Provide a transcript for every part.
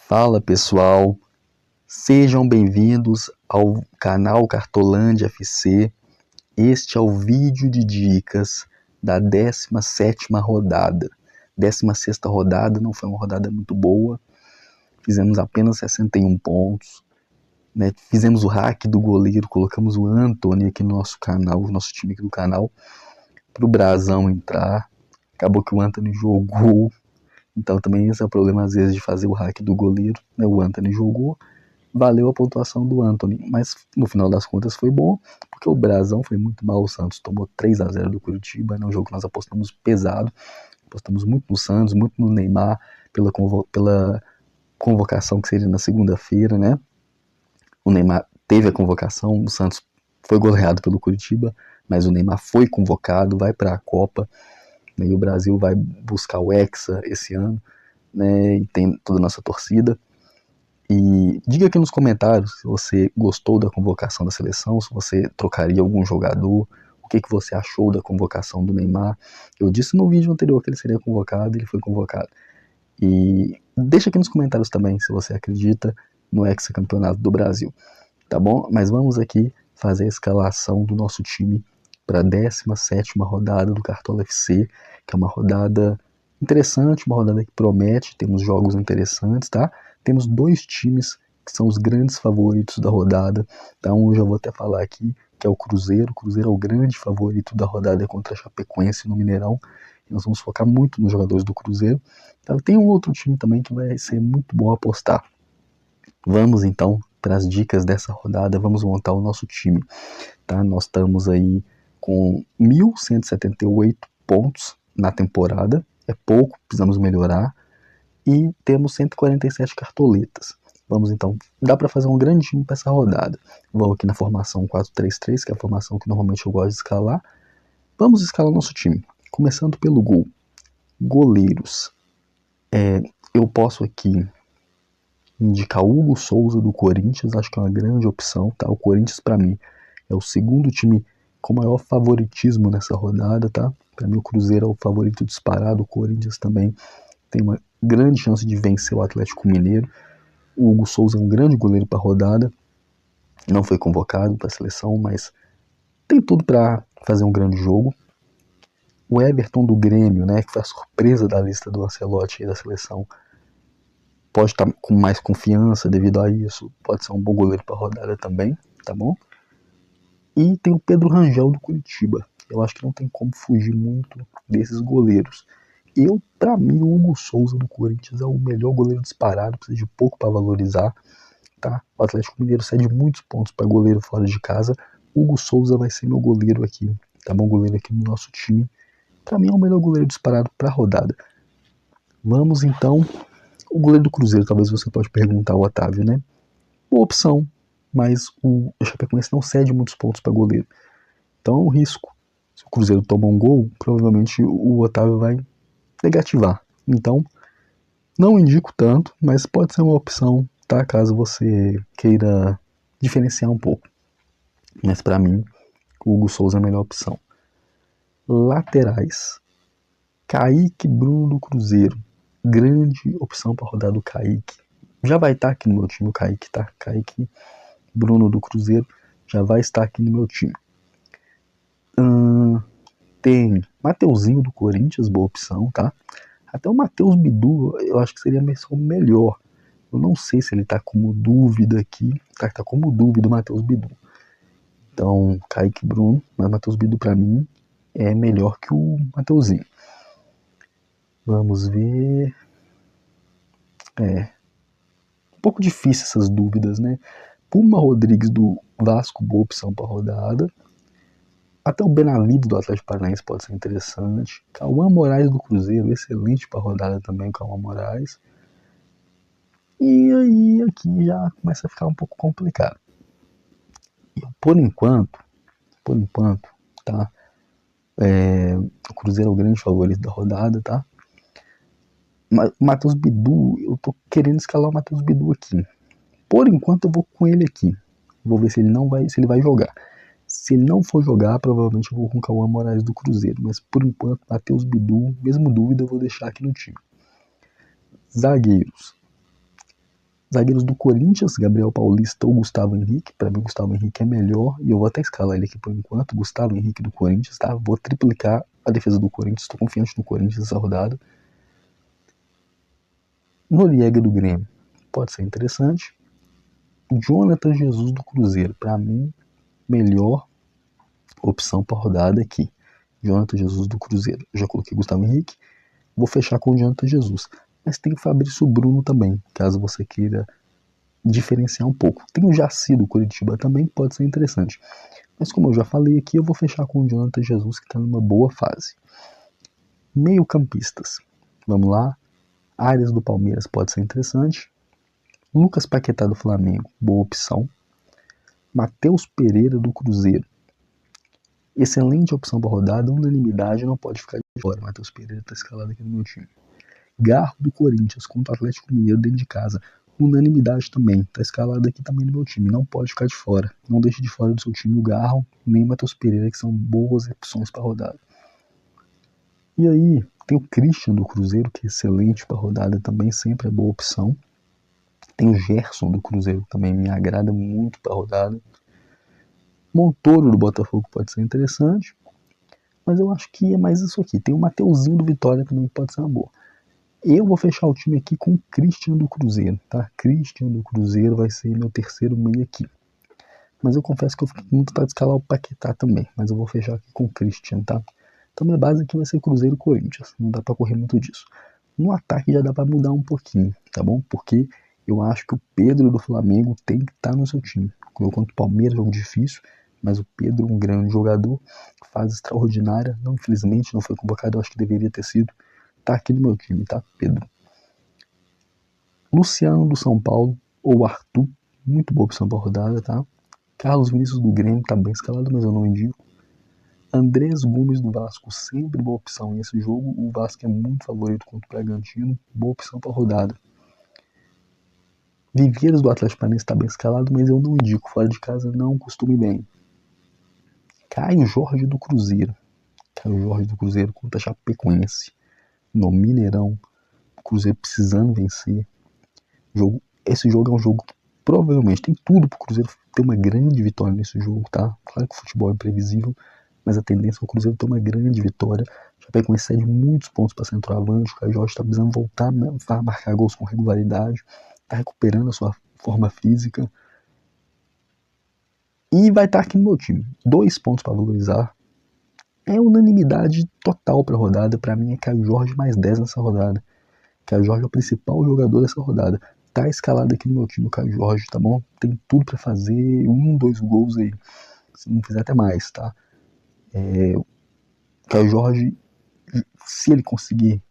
Fala pessoal, sejam bem-vindos ao canal Cartolândia FC. Este é o vídeo de dicas da 17ª rodada. 16ª rodada não foi uma rodada muito boa, fizemos apenas 61 pontos, né? Fizemos o hack do goleiro, colocamos o Antony aqui no nosso canal, o nosso time aqui do canal, para o Brasão entrar. Acabou que o Antony jogou. Então também esse é o problema às vezes de fazer o hack do goleiro, né? O Antony jogou, valeu a pontuação do Antony, mas no final das contas foi bom, porque o Brasão foi muito mal, o Santos tomou 3-0 do Curitiba, né? Um jogo que nós apostamos pesado, apostamos muito no Santos, muito no Neymar, pela convocação que seria na segunda-feira, né? O Neymar teve a convocação, o Santos foi goleado pelo Curitiba, mas o Neymar foi convocado, vai para a Copa, e o Brasil vai buscar o Hexa esse ano, né, e tem toda a nossa torcida. E diga aqui nos comentários se você gostou da convocação da seleção, se você trocaria algum jogador, o que você achou da convocação do Neymar. Eu disse no vídeo anterior que ele seria convocado, ele foi convocado. E deixa aqui nos comentários também se você acredita no hexacampeonato do Brasil, tá bom? Mas vamos aqui fazer a escalação do nosso time para a 17ª rodada do Cartola FC, que é uma rodada interessante, uma rodada que promete, temos jogos interessantes, tá? Temos dois times que são os grandes favoritos da rodada, tá? Um eu já vou até falar aqui, que é o Cruzeiro. O Cruzeiro é o grande favorito da rodada contra a Chapecoense no Mineirão. E nós vamos focar muito nos jogadores do Cruzeiro. Tá? Tem um outro time também que vai ser muito bom apostar. Vamos então para as dicas dessa rodada, vamos montar o nosso time, tá? Nós estamos aí com 1.178 pontos na temporada, é pouco, precisamos melhorar, e temos 147 cartoletas. Vamos então, dá para fazer um grande time para essa rodada. Vou aqui na formação 4-3-3, que é a formação que normalmente eu gosto de escalar. Vamos escalar nosso time, começando pelo gol. Goleiros. Eu posso aqui indicar Hugo Souza do Corinthians, acho que é uma grande opção, tá? O Corinthians para mim é o segundo time com maior favoritismo nessa rodada, tá? Para mim o Cruzeiro é o favorito disparado, o Corinthians também tem uma grande chance de vencer o Atlético Mineiro. O Hugo Souza é um grande goleiro para a rodada, não foi convocado para a seleção, mas tem tudo para fazer um grande jogo. O Everton do Grêmio, né, que foi a surpresa da lista do Ancelotti e da seleção, pode estar com mais confiança devido a isso, pode ser um bom goleiro para a rodada também, tá bom? E tem o Pedro Rangel do Curitiba. Eu acho que não tem como fugir muito desses goleiros. Para mim, o Hugo Souza do Corinthians é o melhor goleiro disparado, precisa de pouco para valorizar, tá? O Atlético Mineiro cede muitos pontos para goleiro fora de casa. O Hugo Souza vai ser meu goleiro aqui, tá bom? Goleiro aqui no nosso time. Para mim é o melhor goleiro disparado para a rodada. Vamos então, o goleiro do Cruzeiro, talvez você pode perguntar ao Otávio, né? Boa opção, mas o Chapecoense não cede muitos pontos para goleiro. Então é um risco. Se o Cruzeiro toma um gol, provavelmente o Otávio vai negativar. Então, não indico tanto, mas pode ser uma opção, tá? Caso você queira diferenciar um pouco. Mas para mim, o Hugo Souza é a melhor opção. Laterais. Kaique Bruno do Cruzeiro. Grande opção para rodar do Kaique. Já vai estar aqui no meu time o Kaique, tá? Kaique Bruno do Cruzeiro já vai estar aqui no meu time. Tem Mateuzinho do Corinthians, boa opção, tá? Até o Matheus Bidu, eu acho que seria a missão melhor. Eu não sei se ele tá como dúvida aqui. Tá como dúvida o Matheus Bidu. Então, Kaique Bruno, mas Matheus Bidu pra mim é melhor que o Mateuzinho. Vamos ver. Um pouco difícil essas dúvidas, né? Puma Rodrigues do Vasco, boa opção pra rodada. Até o Benavides do Atlético Paranaense pode ser interessante. Cauã Moraes do Cruzeiro, excelente para rodada também, Cauã Moraes. E aí aqui já começa a ficar um pouco complicado. E por enquanto, tá? O Cruzeiro é o grande favorito da rodada, tá? O Matheus Bidu, eu tô querendo escalar o Matheus Bidu aqui. Por enquanto eu vou com ele aqui. Vou ver se ele vai jogar. Se ele não for jogar, provavelmente eu vou com o Cauã Moraes do Cruzeiro. Mas por enquanto, Matheus Bidu, mesmo dúvida, eu vou deixar aqui no time. Zagueiros. Zagueiros do Corinthians, Gabriel Paulista ou Gustavo Henrique. Para mim, Gustavo Henrique é melhor e eu vou até escalar ele aqui por enquanto. Gustavo Henrique do Corinthians, tá? Vou triplicar a defesa do Corinthians, estou confiante no Corinthians essa rodada. Noriega do Grêmio, pode ser interessante. Jonathan Jesus do Cruzeiro, para mim, melhor opção para rodada aqui. Jonathan Jesus do Cruzeiro. Eu já coloquei Gustavo Henrique, vou fechar com o Jonathan Jesus. Mas tem o Fabrício Bruno também, caso você queira diferenciar um pouco. Tem o Jaci do Curitiba também, que pode ser interessante. Mas como eu já falei aqui, eu vou fechar com o Jonathan Jesus, que está numa boa fase. Meio-campistas. Vamos lá. Arias do Palmeiras pode ser interessante. Lucas Paquetá do Flamengo, boa opção. Matheus Pereira do Cruzeiro. Excelente opção para rodada, unanimidade, não pode ficar de fora. Matheus Pereira está escalado aqui no meu time. Garro do Corinthians contra o Atlético Mineiro dentro de casa. Unanimidade também. Tá escalado aqui também no meu time. Não pode ficar de fora. Não deixe de fora do seu time o Garro nem o Matheus Pereira, que são boas opções para rodada. E aí, tem o Christian do Cruzeiro, que é excelente para rodada também, sempre é boa opção. Tem o Gerson do Cruzeiro, que também me agrada muito para rodada. Montoro do Botafogo pode ser interessante. Mas eu acho que é mais isso aqui. Tem o Mateuzinho do Vitória também, que pode ser uma boa. Eu vou fechar o time aqui com o Christian do Cruzeiro, tá? Christian do Cruzeiro vai ser meu terceiro meio aqui. Mas eu confesso que eu fiquei com muito vontade de escalar o Paquetá também. Mas eu vou fechar aqui com o Christian, tá? Então minha base aqui vai ser Cruzeiro e Corinthians. Não dá pra correr muito disso. No ataque já dá pra mudar um pouquinho, tá bom? Porque eu acho que o Pedro do Flamengo tem que estar no seu time. Contra o Palmeiras, jogo difícil. Mas o Pedro, um grande jogador, fase extraordinária. Não, infelizmente não foi convocado, eu acho que deveria ter sido. Tá aqui no meu time, tá, Pedro? Luciano do São Paulo ou Arthur, muito boa opção para rodada, tá? Carlos Vinícius do Grêmio tá bem escalado, mas eu não indico. Andrés Gomes do Vasco, sempre boa opção nesse jogo. O Vasco é muito favorito contra o Bragantino, boa opção para rodada. Viveiros do Atlético Paranaense tá bem escalado, mas eu não indico. Fora de casa não costume bem. Caio Jorge do Cruzeiro. Caio Jorge do Cruzeiro contra a Chapecoense. No Mineirão, o Cruzeiro precisando vencer. Esse jogo é um jogo que provavelmente tem tudo pro Cruzeiro ter uma grande vitória nesse jogo, tá? Claro que o futebol é imprevisível, mas a tendência é o Cruzeiro ter uma grande vitória. Já pega com cede muitos pontos para centroavante, o Caio Jorge está precisando voltar a marcar gols com regularidade, tá recuperando a sua forma física. E vai estar aqui no meu time. 2 pontos para valorizar. É unanimidade total para a rodada. Para mim é Caio Jorge mais 10 nessa rodada. Caio Jorge é o principal jogador dessa rodada. Tá escalado aqui no meu time o Caio Jorge, tá bom? Tem tudo para fazer 2 gols aí. Se não fizer até mais, tá? O Caio Jorge, se ele conseguir,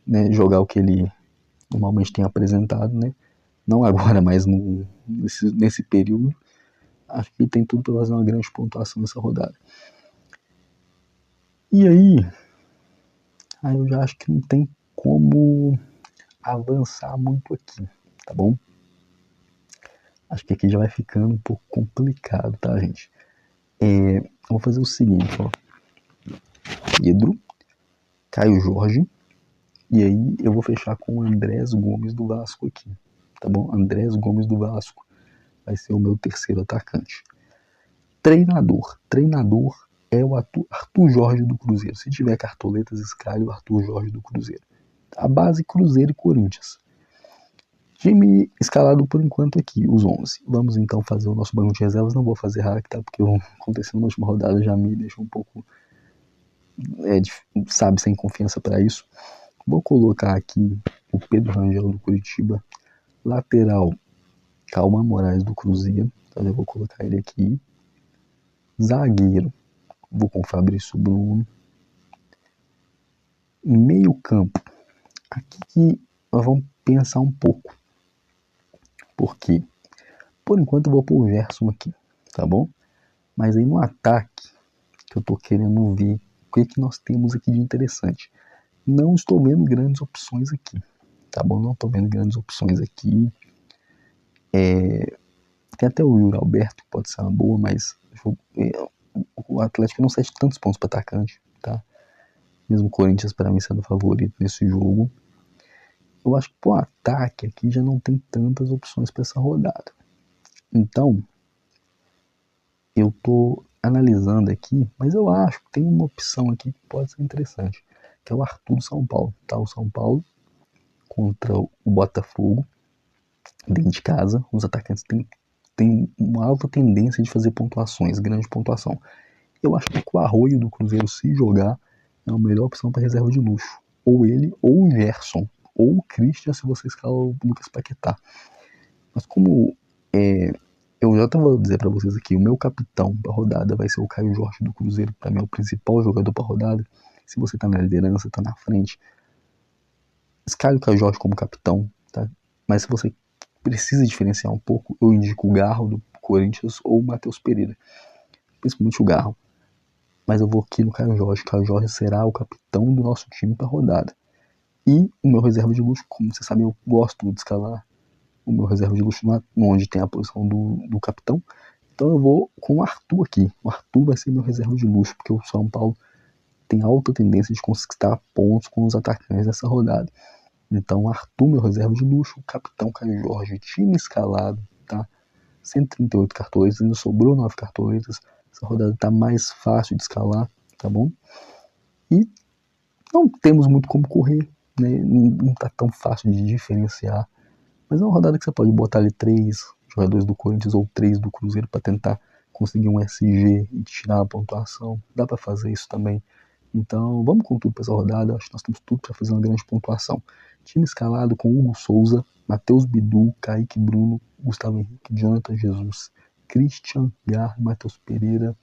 né, jogar o que ele normalmente tem apresentado, né? Não agora, mas nesse período, acho que ele tem tudo para fazer uma grande pontuação nessa rodada. E aí eu já acho que não tem como avançar muito aqui, tá bom? Acho que aqui já vai ficando um pouco complicado, tá, gente? Eu vou fazer o seguinte, ó. Pedro, Caio Jorge, e aí eu vou fechar com o Andrés Gomes do Vasco aqui, tá bom? Andrés Gomes do Vasco vai ser o meu terceiro atacante. Treinador é o Arthur Jorge do Cruzeiro. Se tiver cartoletas, escalhe o Arthur Jorge do Cruzeiro. A base Cruzeiro e Corinthians. Time escalado por enquanto aqui, os 11. Vamos então fazer o nosso banco de reservas. Não vou fazer hack, tá? Porque aconteceu na última rodada, já me deixou um pouco, sem confiança para isso. Vou colocar aqui o Pedro Rangel do Curitiba. Lateral, Calma Moraes do Cruzeiro. Então eu vou colocar ele aqui. Zagueiro, vou com o Fabrício Bruno. Meio campo, aqui que nós vamos pensar um pouco. Porque, por enquanto, eu vou pôr o Gerson aqui, tá bom? Mas aí no ataque, que eu tô querendo ver o que nós temos aqui de interessante. Não estou vendo grandes opções aqui, tá bom? Não estou vendo grandes opções aqui. Tem até o Yuri Alberto, que pode ser uma boa, mas o Atlético não cede tantos pontos para atacante, tá? Mesmo o Corinthians, para mim, sendo favorito nesse jogo. eu acho que pro ataque aqui já não tem tantas opções para essa rodada. Então, eu tô analisando aqui, mas eu acho que tem uma opção aqui que pode ser interessante, que é o Arthur do São Paulo. Tá, o São Paulo contra o Botafogo, dentro de casa, os atacantes têm uma alta tendência de fazer pontuações, grande pontuação. Eu acho que o Arroio do Cruzeiro, se jogar, é a melhor opção para reserva de luxo. Ou ele, ou o Gerson, ou o Christian, se você escala o Lucas Paquetá. Mas como eu já vou dizer para vocês aqui, o meu capitão para rodada vai ser o Caio Jorge do Cruzeiro, para mim é o principal jogador para rodada. Se você tá na liderança, tá na frente, escale o Caio Jorge como capitão, tá? Mas se você precisa diferenciar um pouco, eu indico o Garro do Corinthians ou o Matheus Pereira, principalmente o Garro. Mas eu vou aqui no Caio Jorge. Caio Jorge será o capitão do nosso time para rodada. E o meu reserva de luxo, como você sabe, eu gosto de escalar o meu reserva de luxo onde tem a posição do capitão. Então eu vou com o Arthur aqui. O Arthur vai ser meu reserva de luxo, porque o São Paulo tem alta tendência de conquistar pontos com os atacantes nessa rodada. Então, Arthur, meu reserva de luxo, capitão Caio Jorge, time escalado, tá? 138 cartoletas, ainda sobrou 9 cartoletas. Essa rodada tá mais fácil de escalar, tá bom? E não temos muito como correr, né? Não tá tão fácil de diferenciar. Mas é uma rodada que você pode botar ali 3 jogadores do Corinthians ou 3 do Cruzeiro para tentar conseguir um SG e tirar a pontuação. Dá para fazer isso também. Então, vamos com tudo para essa rodada. Acho que nós temos tudo para fazer uma grande pontuação. Time escalado com Hugo Souza, Matheus Bidu, Kaique Bruno, Gustavo Henrique, Jonathan Jesus, Christian Gar, Matheus Pereira,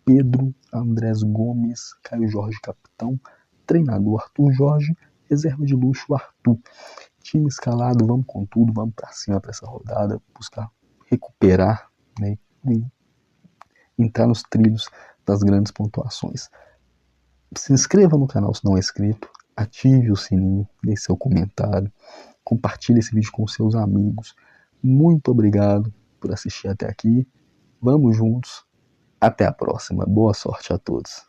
Pedro, Andrés Gomes, Caio Jorge, capitão, treinador Arthur Jorge, reserva de luxo Arthur. Time escalado, vamos com tudo, vamos para cima para essa rodada, buscar recuperar, né, e entrar nos trilhos das grandes pontuações. Se inscreva no canal se não é inscrito, ative o sininho, deixe seu comentário, compartilhe esse vídeo com seus amigos. Muito obrigado por assistir até aqui. Vamos juntos. Até a próxima. Boa sorte a todos.